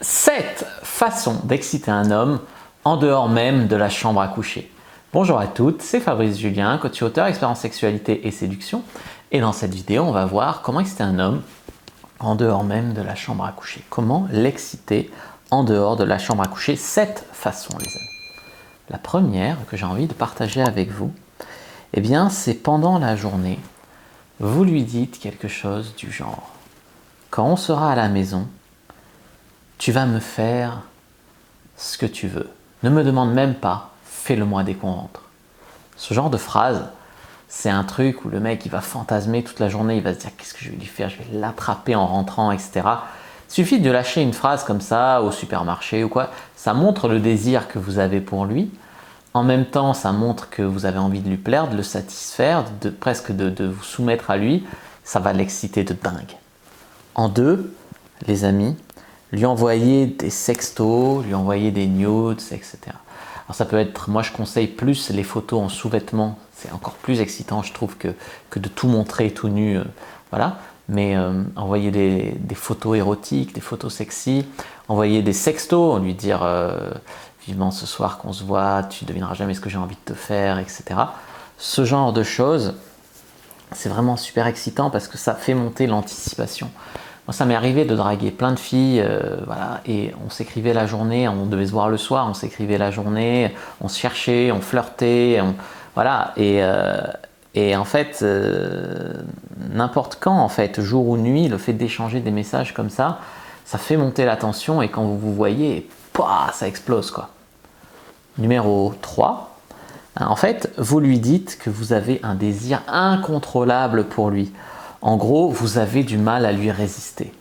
7 façons d'exciter un homme en dehors même de la chambre à coucher. Bonjour à toutes, c'est Fabrice Julien, coach auteur, expert en sexualité et séduction. Et dans cette vidéo, on va voir comment exciter un homme en dehors même de la chambre à coucher. Comment l'exciter en dehors de la chambre à coucher. 7 façons, les amis. La première que j'ai envie de partager avec vous, eh bien, c'est pendant la journée, vous lui dites quelque chose du genre « Quand on sera à la maison, tu vas me faire ce que tu veux. Ne me demande même pas, fais-le moi dès qu'on rentre. » Ce genre de phrase, c'est un truc où le mec il va fantasmer toute la journée, il va se dire qu'est-ce que je vais lui faire, je vais l'attraper en rentrant, etc. Il suffit de lâcher une phrase comme ça au supermarché ou quoi, ça montre le désir que vous avez pour lui. En même temps, ça montre que vous avez envie de lui plaire, de le satisfaire, presque de vous soumettre à lui. Ça va l'exciter de dingue. En deux, les amis, lui envoyer des sextos, lui envoyer des nudes, etc. Alors ça peut être, moi je conseille plus les photos en sous-vêtements, c'est encore plus excitant je trouve que de tout montrer tout nu, voilà. Mais envoyer des photos érotiques, des photos sexy, envoyer des sextos, lui dire vivement ce soir qu'on se voit, tu ne devineras jamais ce que j'ai envie de te faire, etc. Ce genre de choses, c'est vraiment super excitant parce que ça fait monter l'anticipation. Moi, ça m'est arrivé de draguer plein de filles, voilà, et on s'écrivait la journée, on devait se voir le soir, on s'écrivait la journée, on se cherchait, on flirtait, voilà, et en fait, n'importe quand, en fait, jour ou nuit, le fait d'échanger des messages comme ça fait monter la tension et quand vous vous voyez, pouah, ça explose, quoi. Numéro 3, en fait, vous lui dites que vous avez un désir incontrôlable pour lui. En gros, vous avez du mal à lui résister.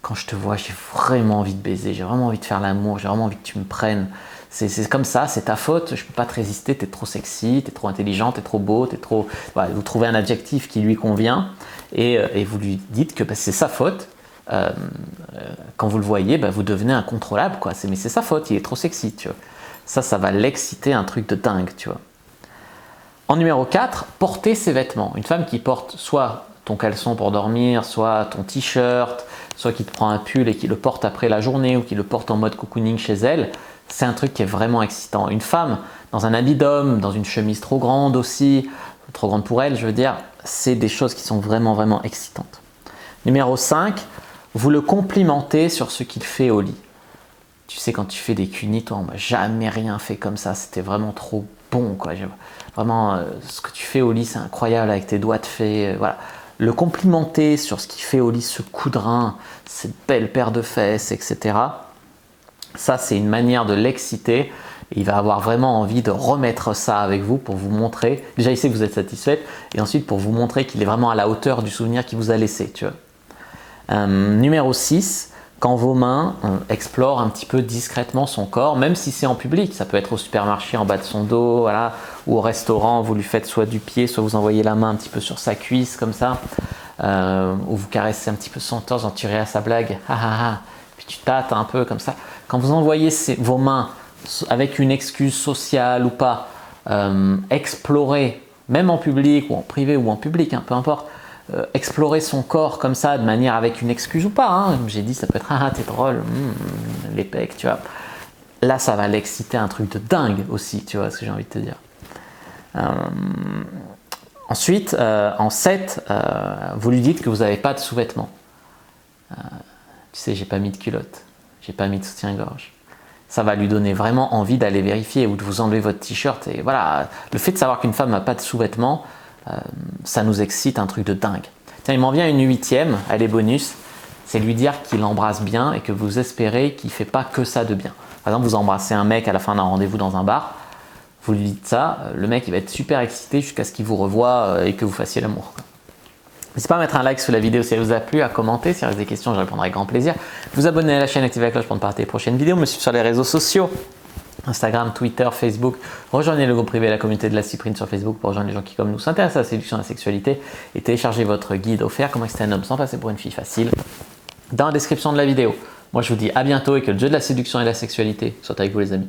Quand je te vois, j'ai vraiment envie de baiser, j'ai vraiment envie de faire l'amour, j'ai vraiment envie que tu me prennes. C'est comme ça, c'est ta faute, je ne peux pas te résister, tu es trop sexy, tu es trop intelligent, tu es trop beau, tu es trop... Voilà, vous trouvez un adjectif qui lui convient et vous lui dites que c'est sa faute. Quand vous le voyez, vous devenez incontrôlable, quoi. Mais c'est sa faute, il est trop sexy, tu vois. Ça va l'exciter, un truc de dingue, tu vois. En numéro 4, porter ses vêtements. Une femme qui porte soit ton caleçon pour dormir, soit ton t-shirt, soit qui te prend un pull et qui le porte après la journée ou qui le porte en mode cocooning chez elle, c'est un truc qui est vraiment excitant. Une femme dans un habit d'homme, dans une chemise trop grande aussi, trop grande pour elle, je veux dire, c'est des choses qui sont vraiment, vraiment excitantes. Numéro 5, vous le complimentez sur ce qu'il fait au lit. Tu sais, quand tu fais des cunis, toi, on m'a jamais rien fait comme ça, c'était vraiment trop bon, quoi. Vraiment, ce que tu fais au lit, c'est incroyable avec tes doigts de fée, voilà. Le complimenter sur ce qu'il fait au lit, ce coup de rein, cette belle paire de fesses, etc. Ça, c'est une manière de l'exciter. Il va avoir vraiment envie de remettre ça avec vous pour vous montrer. Déjà, il sait que vous êtes satisfaite et ensuite pour vous montrer qu'il est vraiment à la hauteur du souvenir qu'il vous a laissé. Tu vois. Numéro 6, quand vos mains explorent un petit peu discrètement son corps, même si c'est en public, ça peut être au supermarché en bas de son dos, voilà, ou au restaurant, vous lui faites soit du pied, soit vous envoyez la main un petit peu sur sa cuisse comme ça, ou vous caressez un petit peu son torse, en tirez à sa blague, puis tu tâtes un peu comme ça. Quand vous envoyez vos mains avec une excuse sociale ou pas, explorer, même en public ou en privé ou en public, peu importe, explorer son corps comme ça de manière avec une excuse ou pas, hein. J'ai dit ça peut être t'es drôle, les pecs, tu vois. Là ça va l'exciter, un truc de dingue aussi, tu vois ce que j'ai envie de te dire. Ensuite, en 7, vous lui dites que vous n'avez pas de sous-vêtements. Tu sais, j'ai pas mis de culotte, j'ai pas mis de soutien-gorge. Ça va lui donner vraiment envie d'aller vérifier ou de vous enlever votre t-shirt. Et voilà, le fait de savoir qu'une femme n'a pas de sous-vêtements, ça nous excite, un truc de dingue. Tiens, il m'en vient une 8e, elle est bonus, c'est lui dire qu'il embrasse bien et que vous espérez qu'il ne fait pas que ça de bien. Par exemple, vous embrassez un mec à la fin d'un rendez-vous dans un bar, vous lui dites ça, le mec il va être super excité jusqu'à ce qu'il vous revoie et que vous fassiez l'amour. N'hésitez pas à mettre un like sous la vidéo si elle vous a plu, à commenter, si vous avez des questions, je répondrai avec grand plaisir. Vous abonner à la chaîne, activer la cloche pour ne pas rater les prochaines vidéos, me suivre sur les réseaux sociaux. Instagram, Twitter, Facebook. Rejoignez le groupe privé La Communauté de la Cyprine sur Facebook pour rejoindre les gens qui, comme nous, s'intéressent à la séduction et à la sexualité et téléchargez votre guide offert Comment exciter un homme sans passer pour une fille facile dans la description de la vidéo. Moi, je vous dis à bientôt et que le jeu de la séduction et de la sexualité soit avec vous, les amis.